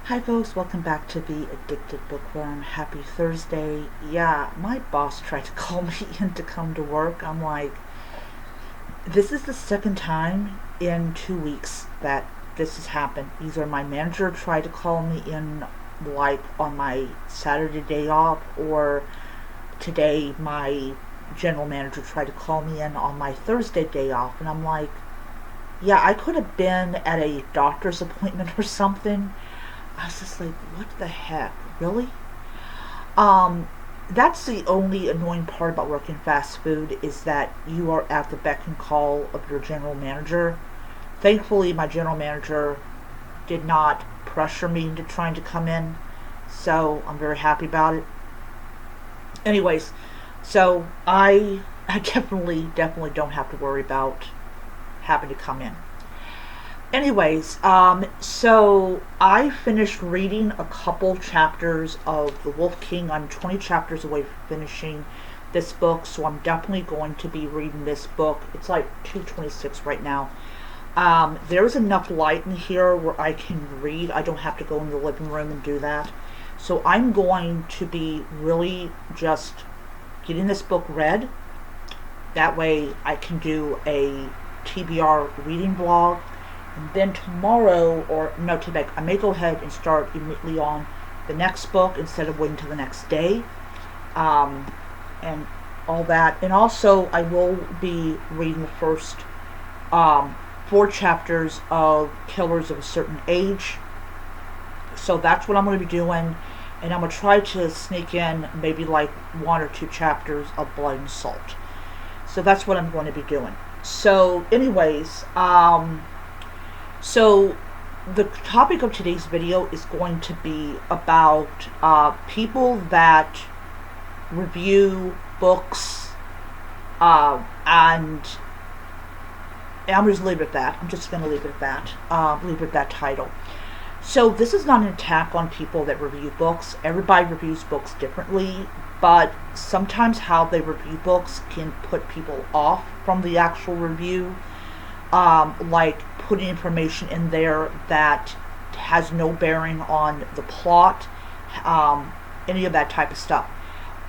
Hi folks, welcome back to the Addicted Bookworm. Happy Thursday. Yeah, my boss tried to call me in to come to work. I'm like, this is the second time in 2 weeks that this has happened. Either my manager tried to call me in like on my Saturday day off, or today my general manager tried to call me in on my Thursday day off. And I'm like, yeah, I could have been at a doctor's appointment or something. I was just like, what the heck? Really? Um, that's the only annoying part about working fast food is that you are at the beck and call of your general manager. Thankfully, my general manager did not pressure me into trying to come in, so I'm very happy about it. Anyways, so I definitely don't have to worry about having to come in. So I finished reading a couple chapters of The Wolf King. I'm 20 chapters away from finishing this book, so I'm definitely going to be reading this book. It's like 2:26 right now. There's enough light in here where I can read. I don't have to go in the living room and do that. So I'm going to be really just getting this book read. That way I can do a TBR reading vlog. And then tomorrow, or no, today, I may go ahead and start immediately on the next book instead of waiting till the next day, and all that. And also, I will be reading the first 4 chapters of Killers of a Certain Age. So that's what I'm going to be doing. And I'm going to try to sneak in maybe like 1 or 2 chapters of Blood and Salt. So that's what I'm going to be doing. So anyways, so the topic of today's video is going to be about people that review books, and I'm just leave it at that. I'm just going to leave it at that. Leave it at that title. So this is not an attack on people that review books. Everybody reviews books differently, but sometimes how they review books can put people off from the actual review. Like putting information in there that has no bearing on the plot, any of that type of stuff,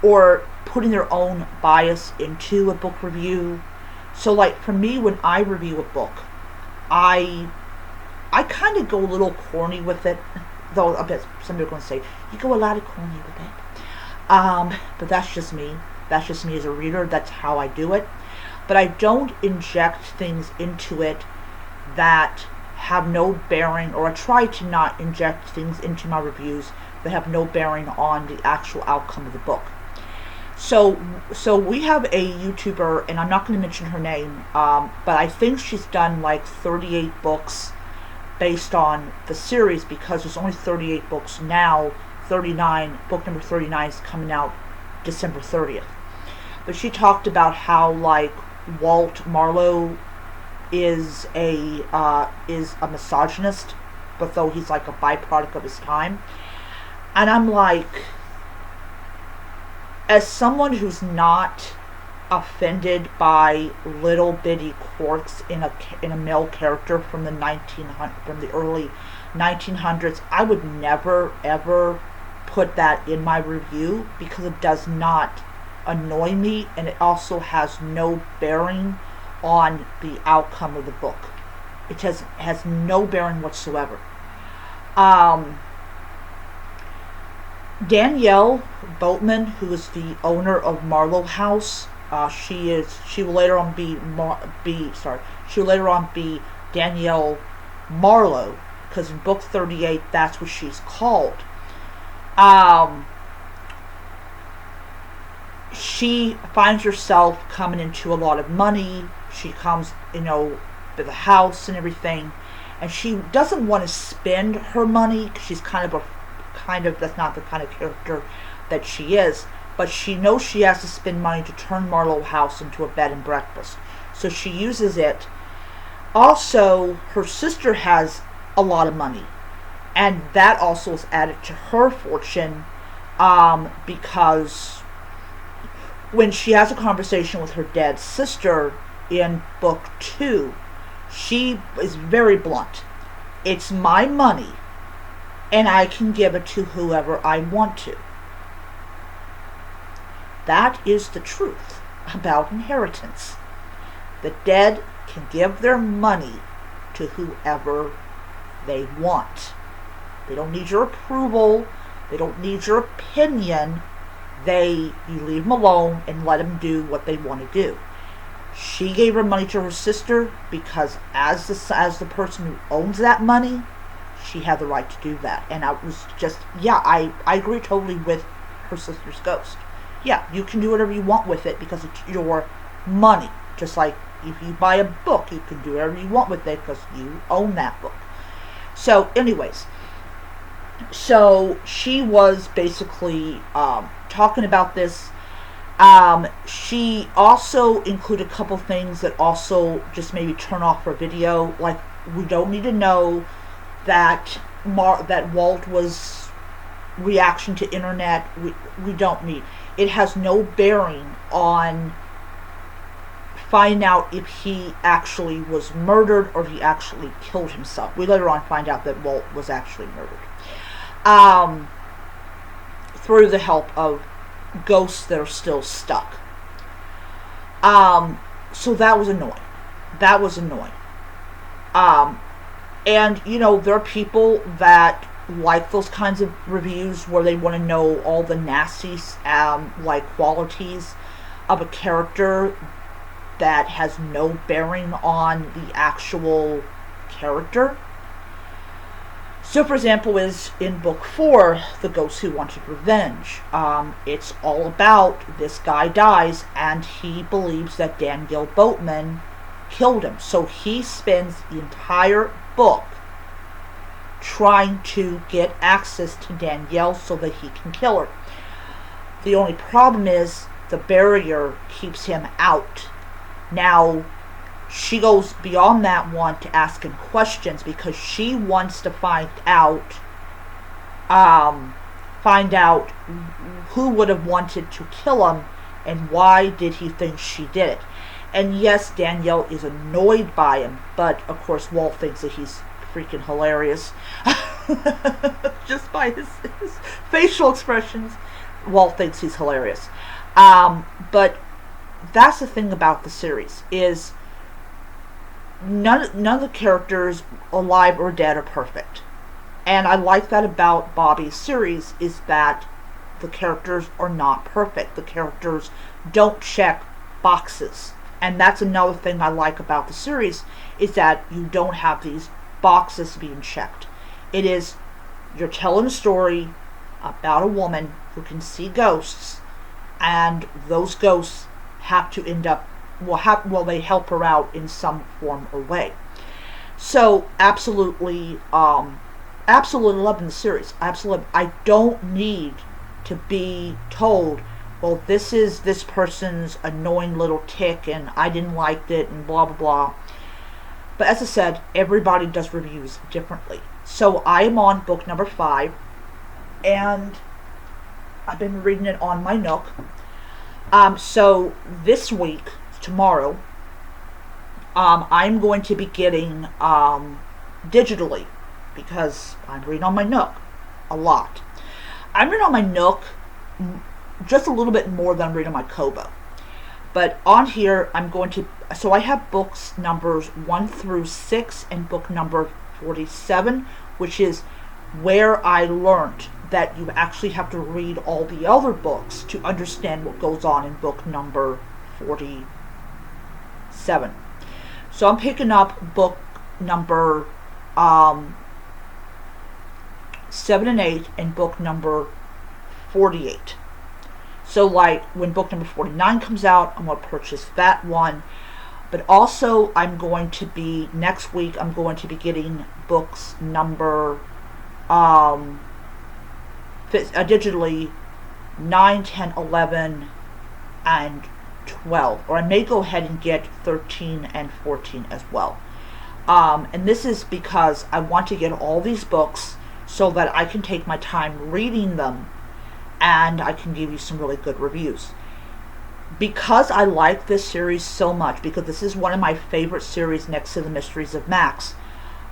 or putting their own bias into a book review. So like for me, when I review a book, I kind of go a little corny with it, though I bet some people are going to say, you go a lot of corny with it. But that's just me. That's just me as a reader. That's how I do it. But I don't inject things into it that have no bearing, or I try to not inject things into my reviews that have no bearing on the actual outcome of the book. So we have a YouTuber, and I'm not going to mention her name, but I think she's done like 38 books based on the series, because there's only 38 books now. 39, book number 39 is coming out December 30th. But she talked about how like Walt Marlowe is a misogynist, but though he's like a byproduct of his time. And I'm like, as someone who's not offended by little bitty quirks in a male character from the early 1900s, I would never ever put that in my review, because it does not annoy me, and it also has no bearing on the outcome of the book. It has no bearing whatsoever. Danielle Boatman, who is the owner of Marlowe House, she will later on be Danielle Marlowe, because in book 38 that's what she's called. She finds herself coming into a lot of money. She comes, to the house and everything, and she doesn't want to spend her money, because she's kind of that's not the kind of character that she is. But she knows she has to spend money to turn Marlowe House into a bed and breakfast, so she uses it. Also, her sister has a lot of money, and that also is added to her fortune, because when she has a conversation with her dead sister in book 2, she is very blunt. It's my money, and I can give it to whoever I want to. That is the truth about inheritance. The dead can give their money to whoever they want. They don't need your approval. They don't need your opinion. You leave them alone and let them do what they want to do. She gave her money to her sister because as the person who owns that money, she had the right to do that. And I was just, I agree totally with her sister's ghost. Yeah, you can do whatever you want with it because it's your money. Just like if you buy a book, you can do whatever you want with it because you own that book. So anyways, so she was basically talking about this. She also included a couple things that also just maybe turn off her video. Like, we don't need to know that Walt was reaction to internet. We don't need. It has no bearing on find out if he actually was murdered or if he actually killed himself. We later on find out that Walt was actually murdered. Through the help of ghosts that are still stuck. So that was annoying. And, there are people that like those kinds of reviews where they want to know all the nasty, qualities of a character that has no bearing on the actual character. So, for example, is in book 4, The Ghost Who Wanted Revenge. It's all about this guy dies and he believes that Danielle Boatman killed him. So he spends the entire book trying to get access to Danielle so that he can kill her. The only problem is the barrier keeps him out. Now, she goes beyond that one to ask him questions because she wants to find out who would have wanted to kill him and why did he think she did it. And yes, Danielle is annoyed by him, but of course Walt thinks that he's freaking hilarious. Just by his facial expressions, Walt thinks he's hilarious. But that's the thing about the series, is none of the characters, alive or dead, are perfect. And I like that about Bobby's series, is that the characters are not perfect. The characters don't check boxes. And that's another thing I like about the series, is that you don't have these boxes being checked. It is, you're telling a story about a woman who can see ghosts, and those ghosts have to end up, they help her out in some form or way. So, absolutely loving the series. Absolutely. I don't need to be told, well, this is this person's annoying little tick, and I didn't like it, and blah, blah, blah. But as I said, everybody does reviews differently. So I am on book number 5, and I've been reading it on my Nook. So this week, tomorrow, I'm going to be getting digitally, because I'm reading on my Nook a lot. I'm reading on my Nook just a little bit more than I'm reading on my Kobo. But on here, so I have books numbers 1 through 6 and book number 47, which is where I learned that you actually have to read all the other books to understand what goes on in book number 47. So I'm picking up book number 7 and 8 and book number 48. So like when book number 49 comes out, I'm going to purchase that one. But also next week, I'm going to be getting books number, digitally, 9, 10, 11, and 12. Or I may go ahead and get 13 and 14 as well. And this is because I want to get all these books so that I can take my time reading them, and I can give you some really good reviews. Because I like this series so much, because this is one of my favorite series next to The Mysteries of Max,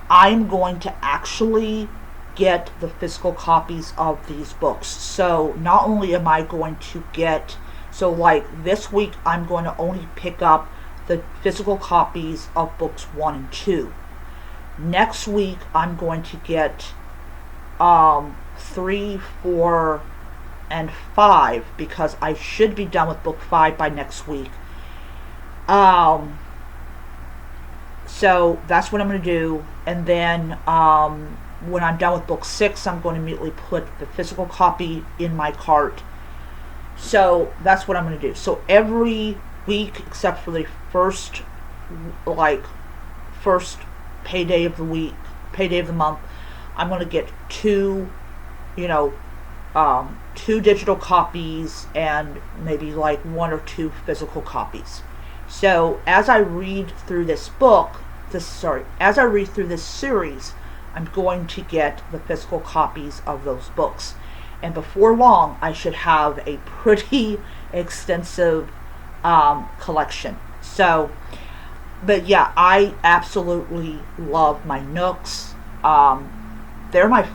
I'm going to actually get the physical copies of these books. So not only am I going to get, so like this week I'm going to only pick up the physical copies of books 1 and 2. Next week I'm going to get 3, 4, and 5, because I should be done with book 5 by next week. So that's what I'm going to do. And then when I'm done with book 6, I'm going to immediately put the physical copy in my cart. So that's what I'm going to do. So every week, except for the first payday of the week, payday of the month, I'm going to get 2 digital copies and maybe like 1 or 2 physical copies. So as I read through this series, I'm going to get the physical copies of those books. And before long, I should have a pretty extensive collection. So, but yeah, I absolutely love my Nooks. They're my,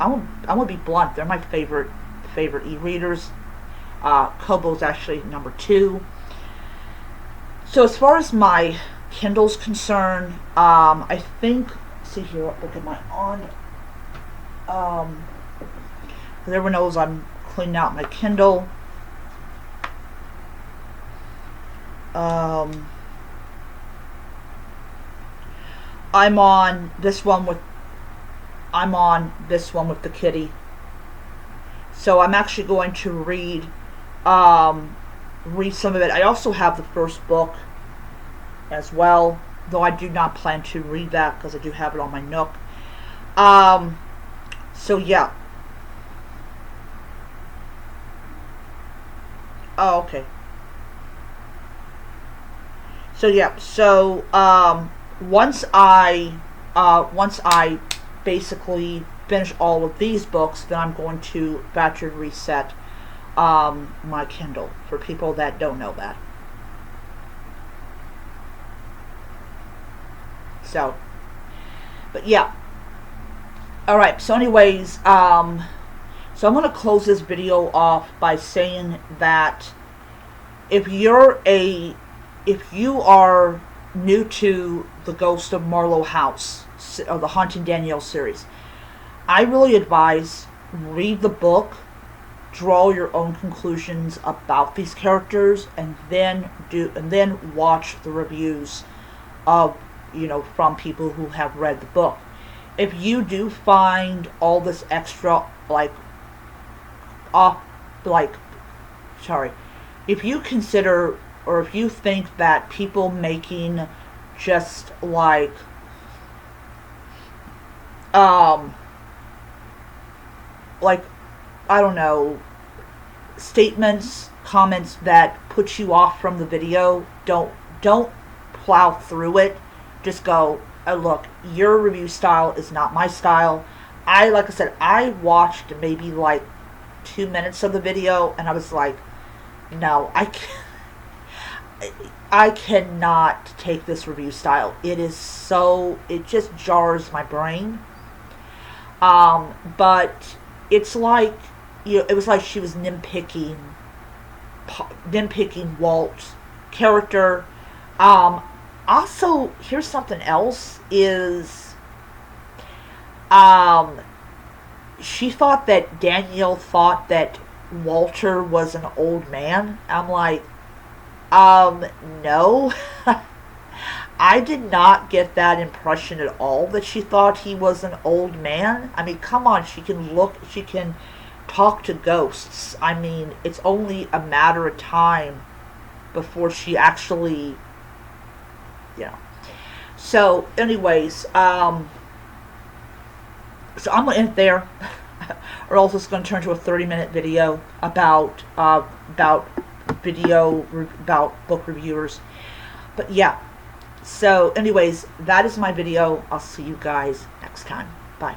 I'm gonna be blunt, they're my favorite e-readers. Kobo's actually number 2. So as far as my Kindle's concerned, I think, see here, what book am I on? Everyone knows I'm cleaning out my Kindle. I'm on this one with the kitty. So I'm actually going to read some of it. I also have the first book as well, though I do not plan to read that because I do have it on my Nook. So yeah. Oh, okay. So yeah. So once I basically finish all of these books, then I'm going to factory reset my Kindle, for people that don't know that. So, but yeah. Alright, so anyways, so I'm going to close this video off by saying that if you are new to the Ghost of Marlowe House, or the Haunting Danielle series, I really advise read the book, draw your own conclusions about these characters, and then watch the reviews of, from people who have read the book. If you do find all this extra, if you consider, or if you think that people making just I don't know, statements, comments that put you off from the video, don't plow through it. Just go, oh, look, your review style is not my style. Like I said, I watched maybe 2 minutes of the video, and I was like, no, I cannot take this review style. It just jars my brain. But it's like, it was like she was nitpicking Walt's character. Also, here's something else, is she thought that Danielle thought that Walter was an old man. I'm like, no. I did not get that impression at all, that she thought he was an old man. I mean, come on, she can talk to ghosts. I mean, it's only a matter of time before she actually, So, anyways, so I'm going to end it there, or else it's going to turn to a 30-minute video about book reviewers. But yeah. So anyways, that is my video. I'll see you guys next time. Bye.